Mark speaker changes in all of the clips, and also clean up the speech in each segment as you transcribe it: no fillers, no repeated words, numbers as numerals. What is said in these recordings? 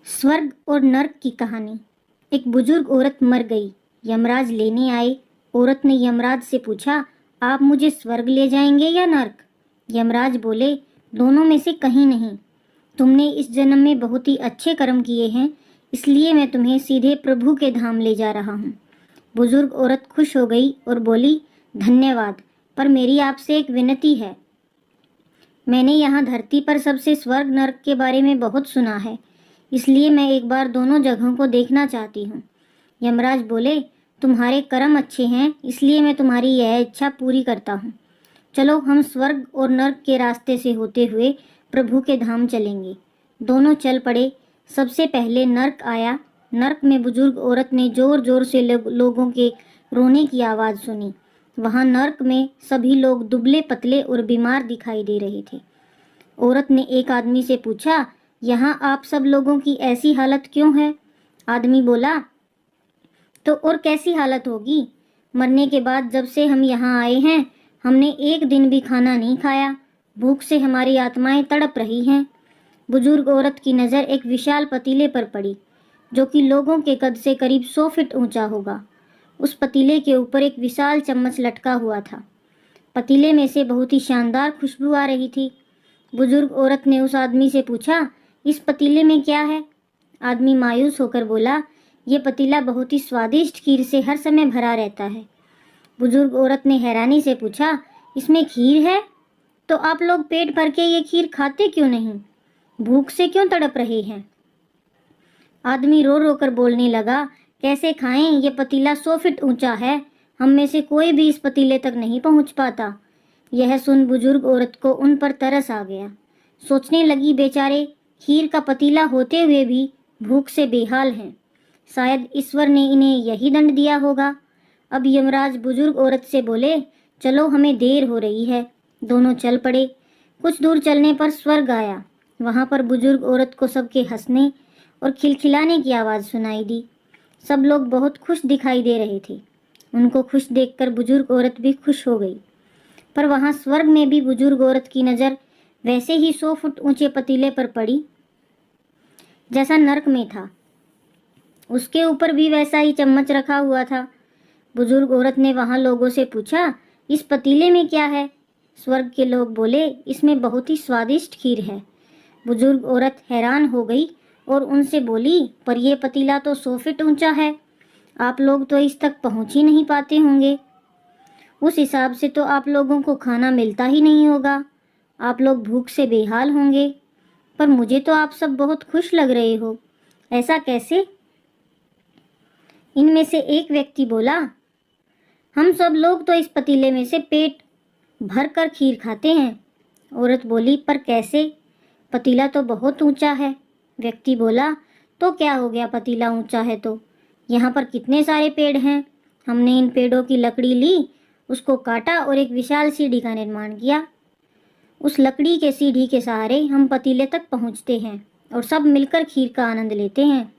Speaker 1: स्वर्ग और नर्क की कहानी। एक बुजुर्ग औरत मर गई। यमराज लेने आए। औरत ने यमराज से पूछा, आप मुझे स्वर्ग ले जाएंगे या नर्क? यमराज बोले, दोनों में से कहीं नहीं। तुमने इस जन्म में बहुत ही अच्छे कर्म किए हैं, इसलिए मैं तुम्हें सीधे प्रभु के धाम ले जा रहा हूँ। बुजुर्ग औरत खुश हो गई और बोली, धन्यवाद, पर मेरी आपसे एक विनती है। मैंने यहाँ धरती पर सबसे स्वर्ग नर्क के बारे में बहुत सुना है, इसलिए मैं एक बार दोनों जगहों को देखना चाहती हूँ। यमराज बोले, तुम्हारे कर्म अच्छे हैं, इसलिए मैं तुम्हारी यह इच्छा पूरी करता हूँ। चलो हम स्वर्ग और नर्क के रास्ते से होते हुए प्रभु के धाम चलेंगे। दोनों चल पड़े। सबसे पहले नर्क आया। नर्क में बुजुर्ग औरत ने जोर जोर से लोगों के रोने की आवाज़ सुनी। वहाँ नर्क में सभी लोग दुबले पतले और बीमार दिखाई दे रहे थे। औरत ने एक आदमी से पूछा, यहाँ आप सब लोगों की ऐसी हालत क्यों है? आदमी बोला, तो और कैसी हालत होगी? मरने के बाद जब से हम यहाँ आए हैं, हमने एक दिन भी खाना नहीं खाया। भूख से हमारी आत्माएं तड़प रही हैं। बुजुर्ग औरत की नज़र एक विशाल पतीले पर पड़ी, जो कि लोगों के कद से करीब 100 फीट ऊंचा होगा। उस पतीले के ऊपर एक विशाल चम्मच लटका हुआ था। पतीले में से बहुत ही शानदार खुशबू आ रही थी। बुजुर्ग औरत ने उस आदमी से पूछा, इस पतीले में क्या है? आदमी मायूस होकर बोला, ये पतीला बहुत ही स्वादिष्ट खीर से हर समय भरा रहता है। बुजुर्ग औरत ने हैरानी से पूछा, इसमें खीर है? तो आप लोग पेट भर के ये खीर खाते क्यों नहीं? भूख से क्यों तड़प रहे हैं? आदमी रो रो कर बोलने लगा, कैसे खाएं? ये पतीला 100 फीट ऊंचा है, हम में से कोई भी इस पतीले तक नहीं पहुंच पाता। यह सुन बुजुर्ग औरत को उन पर तरस आ गया। सोचने लगी, बेचारे खीर का पतीला होते हुए भी भूख से बेहाल हैं। शायद ईश्वर ने इन्हें यही दंड दिया होगा। अब यमराज बुजुर्ग औरत से बोले, चलो हमें देर हो रही है। दोनों चल पड़े। कुछ दूर चलने पर स्वर्ग आया। वहाँ पर बुजुर्ग औरत को सबके हंसने और खिलखिलाने की आवाज़ सुनाई दी। सब लोग बहुत खुश दिखाई दे रहे थे। उनको खुश देखकर बुजुर्ग औरत भी खुश हो गई। पर वहाँ स्वर्ग में भी बुजुर्ग औरत की नज़र वैसे ही 100 फुट ऊंचे पतीले पर पड़ी जैसा नर्क में था। उसके ऊपर भी वैसा ही चम्मच रखा हुआ था। बुजुर्ग औरत ने वहाँ लोगों से पूछा, इस पतीले में क्या है? स्वर्ग के लोग बोले, इसमें बहुत ही स्वादिष्ट खीर है। बुजुर्ग औरत हैरान हो गई और उनसे बोली, पर यह पतीला तो 100 फीट ऊंचा है, आप लोग तो इस तक पहुंच ही नहीं पाते होंगे। उस हिसाब से तो आप लोगों को खाना मिलता ही नहीं होगा, आप लोग भूख से बेहाल होंगे। पर मुझे तो आप सब बहुत खुश लग रहे हो, ऐसा कैसे? इनमें से एक व्यक्ति बोला, हम सब लोग तो इस पतीले में से पेट भर कर खीर खाते हैं। औरत बोली, पर कैसे? पतीला तो बहुत ऊंचा है। व्यक्ति बोला, तो क्या हो गया, पतीला ऊंचा है तो यहाँ पर कितने सारे पेड़ हैं। हमने इन पेड़ों की लकड़ी ली, उसको काटा और एक विशाल सीढ़ी का निर्माण किया। उस लकड़ी के सीढ़ी के सहारे हम पतीले तक पहुँचते हैं और सब मिलकर खीर का आनंद लेते हैं।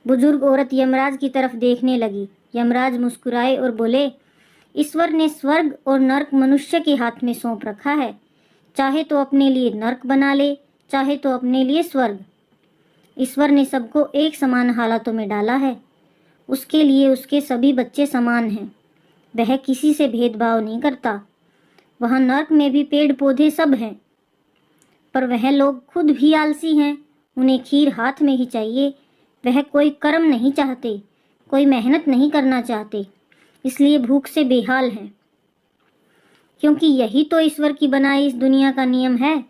Speaker 1: बुजुर्ग औरत यमराज की तरफ देखने लगी। यमराज मुस्कुराए और बोले, ईश्वर ने स्वर्ग और नर्क मनुष्य के हाथ में सौंप रखा है। चाहे तो अपने लिए नर्क बना ले, चाहे तो अपने लिए स्वर्ग। ईश्वर ने सबको एक समान हालातों में डाला है। उसके लिए उसके सभी बच्चे समान हैं। वह किसी से भेदभाव नहीं करता। वहाँ नर्क में भी पेड़ पौधे सब हैं, पर वह लोग खुद भी आलसी हैं। उन्हें खीर हाथ में ही चाहिए। वह कोई कर्म नहीं चाहते, कोई मेहनत नहीं करना चाहते, इसलिए भूख से बेहाल हैं। क्योंकि यही तो ईश्वर की बनाई इस दुनिया का नियम है।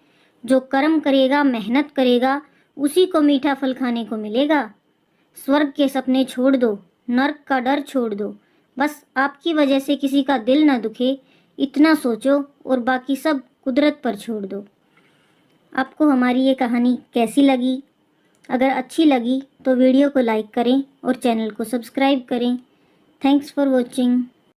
Speaker 1: जो कर्म करेगा, मेहनत करेगा, उसी को मीठा फल खाने को मिलेगा। स्वर्ग के सपने छोड़ दो, नर्क का डर छोड़ दो। बस आपकी वजह से किसी का दिल न दुखे, इतना सोचो और बाकी सब कुदरत पर छोड़ दो। आपको हमारी ये कहानी कैसी लगी? अगर अच्छी लगी तो वीडियो को लाइक करें और चैनल को सब्सक्राइब करें। Thanks for watching.